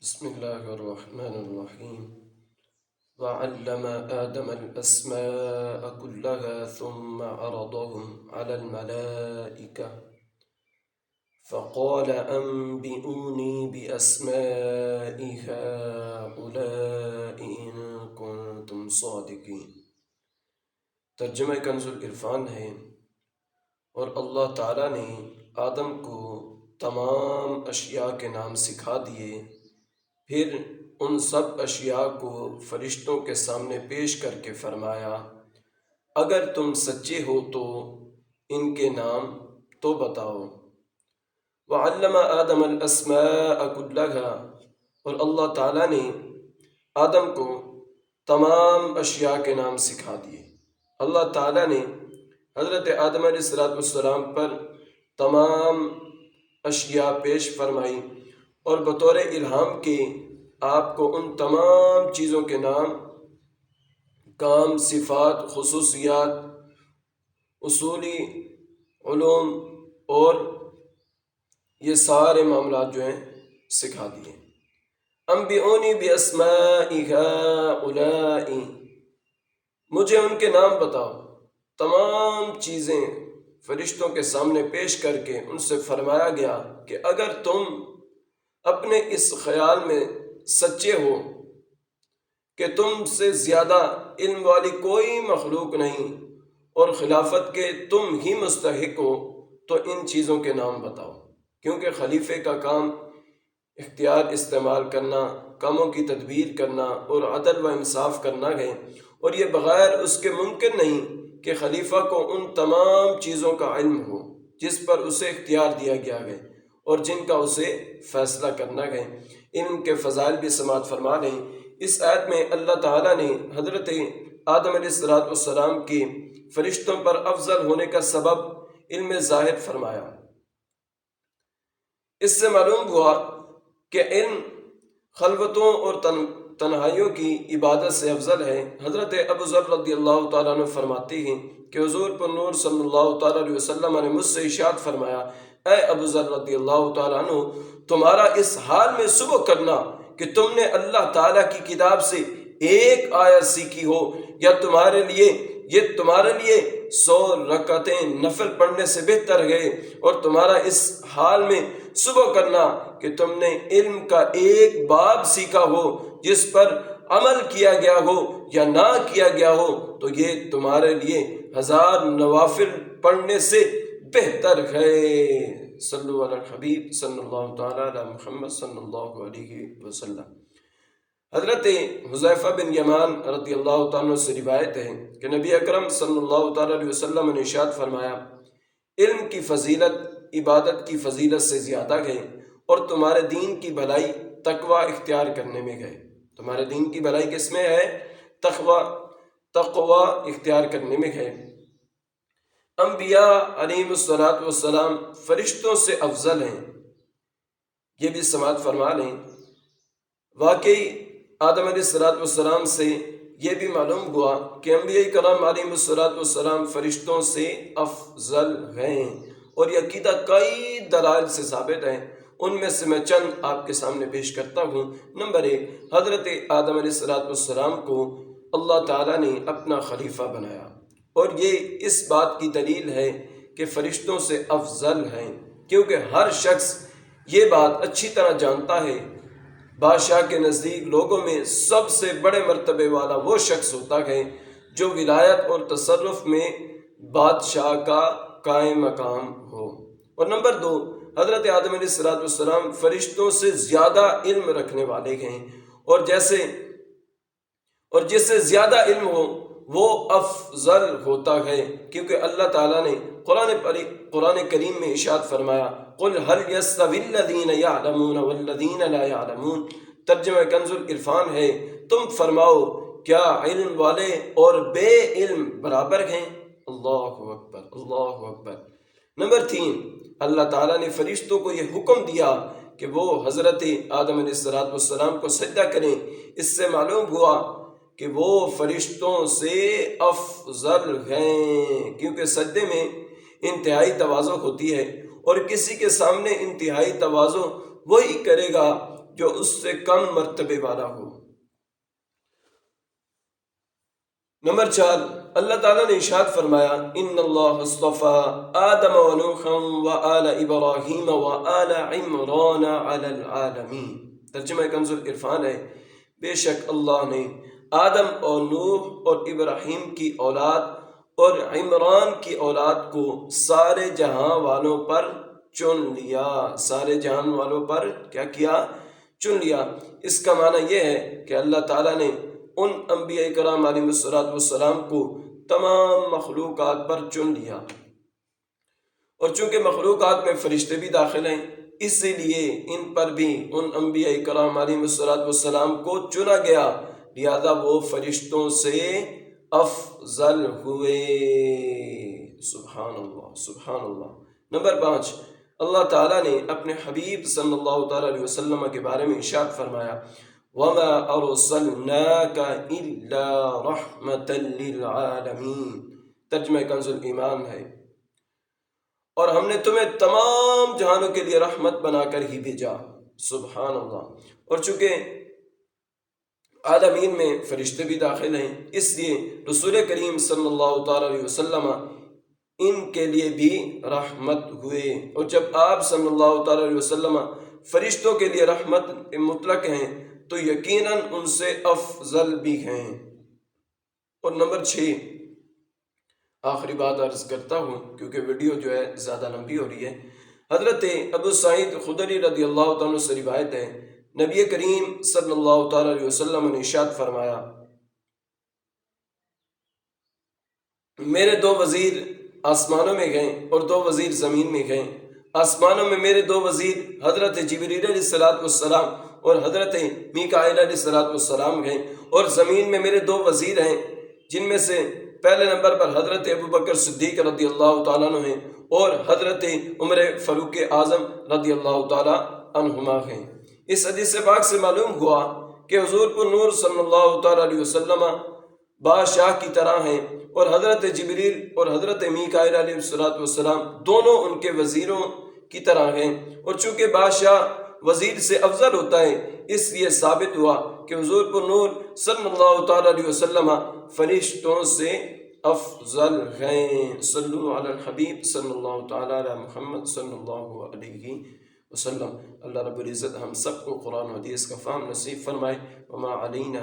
بسم الله الرحمن الرحيم. وعلم آدم الأسماء كلها ثم عرضهم على الملائكة فقال أنبئوني بأسماء هؤلاء إن كنتم صادقين۔ ترجمہ کنز العرفان ہے، اور اللہ تعالیٰ نے آدم کو تمام اشیاء کے نام سکھا دیے، پھر ان سب اشیاء کو فرشتوں کے سامنے پیش کر کے فرمایا اگر تم سچے ہو تو ان کے نام تو بتاؤ۔ وعلم آدم الاسماء کلھا، اور اللہ تعالیٰ نے آدم کو تمام اشیاء کے نام سکھا دیے۔ اللہ تعالیٰ نے حضرت آدم علیہ السلام پر تمام اشیاء پیش فرمائی اور بطور الہام کے آپ کو ان تمام چیزوں کے نام، کام، صفات، خصوصیات، اصولی علوم اور یہ سارے معاملات جو ہیں سکھا دیے۔ انبئونی باسماء ہؤلاء، مجھے ان کے نام بتاؤ۔ تمام چیزیں فرشتوں کے سامنے پیش کر کے ان سے فرمایا گیا کہ اگر تم اپنے اس خیال میں سچے ہو کہ تم سے زیادہ علم والی کوئی مخلوق نہیں اور خلافت کے تم ہی مستحق ہو، تو ان چیزوں کے نام بتاؤ، کیونکہ خلیفے کا کام اختیار استعمال کرنا، کاموں کی تدبیر کرنا اور عدل و انصاف کرنا ہے، اور یہ بغیر اس کے ممکن نہیں کہ خلیفہ کو ان تمام چیزوں کا علم ہو جس پر اسے اختیار دیا گیا ہے اور جن کا اسے فیصلہ کرنا ہے۔ ان کے فضائل بھی سماعت فرما لیں۔ اس آیت میں اللہ تعالیٰ نے حضرت آدم علیہ السلام کی فرشتوں پر افضل ہونے کا سبب علم ظاہر فرمایا۔ اس سے معلوم ہوا کہ علم خلوتوں اور تنہائیوں کی عبادت سے افضل ہے۔ حضرت ابو ذر رضی اللہ تعالیٰ عنہ فرماتے ہیں کہ حضور پر نور صلی اللہ تعالیٰ علیہ وسلم نے مجھ سے ارشاد فرمایا، اے ابو ذر رضی اللہ تعالیٰ عنہ، تمہارا اس حال میں صبح کرنا کہ تم نے اللہ تعالیٰ کی کتاب سے ایک آیت سیکھی ہو، یا تمہارے لیے 100 رکعتیں نفل پڑھنے سے بہتر ہے، اور تمہارا اس حال میں صبح کرنا کہ تم نے علم کا ایک باب سیکھا ہو جس پر عمل کیا گیا ہو یا نہ کیا گیا ہو، تو یہ تمہارے لیے 1000 نوافل پڑھنے سے بہتر ہے۔ صلو علی الحبیب صلی اللہ تعالی علی محمد صلی اللہ علیہ وسلم۔ حضرت حذیفہ بن یمان رضی اللہ تعالیٰ سے روایت ہے کہ نبی اکرم صلی اللہ تعالیٰ علیہ وسلم نے ارشاد فرمایا، علم کی فضیلت عبادت کی فضیلت سے زیادہ ہے، اور تمہارے دین کی بھلائی تقوی اختیار کرنے میں ہے۔ تمہارے دین کی بھلائی کس میں ہے؟ تقوی اختیار کرنے میں ہے۔ انبیاء علیہ السلام فرشتوں سے افضل ہیں، یہ بھی سماعت فرما لیں۔ واقعی آدم علیہ السلام سے یہ بھی معلوم ہوا کہ انبیاء کرام علیہ السلام فرشتوں سے افضل ہیں، اور یہ عقیدہ کئی دلائل سے ثابت ہے۔ ان میں سے میں چند آپ کے سامنے پیش کرتا ہوں۔ نمبر 1، حضرت آدم علیہ السلام کو اللہ تعالیٰ نے اپنا خلیفہ بنایا، اور یہ اس بات کی دلیل ہے کہ فرشتوں سے افضل ہیں، کیونکہ ہر شخص یہ بات اچھی طرح جانتا ہے، بادشاہ کے نزدیک لوگوں میں سب سے بڑے مرتبے والا وہ شخص ہوتا ہے جو ولایت اور تصرف میں بادشاہ کا قائم مقام ہو۔ اور نمبر 2، حضرت آدم علیہ السلام فرشتوں سے زیادہ علم رکھنے والے ہیں، اور جس سے زیادہ علم ہو وہ افضل ہوتا ہے، کیونکہ اللہ تعالیٰ نے قرآن کریم میں ارشاد فرمایا، قُلْ هَلْ يَسْتَوِي الَّذِينَ يَعْلَمُونَ وَالَّذِينَ لَا يَعْلَمُونَ۔ ترجمہ کنز العرفان ہے، تم فرماؤ کیا علم والے اور بے علم برابر ہیں؟ اللہ اکبر، اللہ اکبر۔ نمبر 3، اللہ تعالیٰ نے فرشتوں کو یہ حکم دیا کہ وہ حضرت آدم علیہ السلام کو سجدہ کریں۔ اس سے معلوم ہوا کہ وہ فرشتوں سے افضل ہیں، کیونکہ سجدے میں انتہائی تواضع ہوتی ہے، اور کسی کے سامنے انتہائی تواضع وہی کرے گا جو اس سے کم مرتبے والا ہو۔ نمبر 4، اللہ تعالیٰ نے ارشاد فرمایا ان اللہ اصطفیٰ آدم و نوحا و آل ابراہیم و آل عمران علی العالمین۔ ترجمہ کنز العرفان ہے، بے شک اللہ نے آدم اور نوح اور ابراہیم کی اولاد اور عمران کی اولاد کو سارے جہاں والوں پر چن لیا۔ سارے جہان والوں پر کیا کیا؟ چن لیا۔ اس کا معنی یہ ہے کہ اللہ تعالیٰ نے ان انبیاء کرام علیہ السلام کو تمام مخلوقات پر چن لیا، اور چونکہ مخلوقات میں فرشتے بھی داخل ہیں، اس لیے ان پر بھی ان انبیاء کرام علیہ السلام کو چنا گیا، لہذا وہ فرشتوں سے افضل ہوئے۔ سبحان اللہ، سبحان اللہ۔ نمبر 5، اللہ تعالیٰ نے اپنے حبیب صلی اللہ تعالیٰ علیہ وسلم کے بارے میں ارشاد فرمایا وَمَا أَرْسَلْنَاكَ إِلَّا رَحْمَةً لِّلْعَالَمِينَ۔ ترجمہ کنز الایمان ہے، اور ہم نے تمہیں تمام جہانوں کے لیے رحمت بنا کر ہی بھیجا۔ سبحان اللہ۔ اور چونکہ عالمین میں فرشتے بھی داخل ہیں، اس لیے رسول کریم صلی اللہ تعالیٰ علیہ وسلم ان کے لیے بھی رحمت ہوئے، اور جب آپ صلی اللہ تعالیٰ علیہ وسلم فرشتوں کے لیے رحمت مطلق ہیں تو یقیناً ان سے افضل بھی ہیں۔ اور نمبر 6، آخری بات عرض کرتا ہوں کیونکہ ویڈیو جو ہے زیادہ لمبی ہو رہی ہے۔ حضرت ابو سعید خدری رضی اللہ تعالیٰ سے روایت ہے، نبی کریم صلی اللہ تعالیٰ علیہ وسلم نے ارشاد فرمایا میرے 2 وزیر آسمانوں میں گئے اور 2 وزیر زمین میں گئے۔ آسمانوں میں میرے 2 وزیر حضرت جبریل علیہ السلام اور حضرت میکائیل علیہ السلام گئے، اور زمین میں میرے 2 وزیر ہیں، جن میں سے پہلے نمبر پر حضرت ابوبکر صدیق رضی اللہ تعالیٰ عنہ ہیں اور حضرت عمر فاروق اعظم رضی اللہ تعالیٰ عنہما ہیں۔ اس حدیث پاک سے معلوم ہوا کہ حضور پر نور صلی اللہ تعالیٰ علیہ وسلم بادشاہ کی طرح ہیں، اور حضرت جبریل اور حضرت میکائیل علیہ السلام دونوں ان کے وزیروں کی طرح ہیں، اور چونکہ بادشاہ وزیر سے افضل ہوتا ہے، اس لیے ثابت ہوا کہ حضور پر نور صلی اللہ تعالیٰ علیہ وسلم فرشتوں سے افضل ہیں۔ صلو علی الحبیب صلی اللہ تعالیٰ علی محمد صلی اللہ علیہ وسلم۔ اللہ رب العزت ہم سب کو قرآن و حدیث کا فہم نصیب فرمائے۔ وما علینا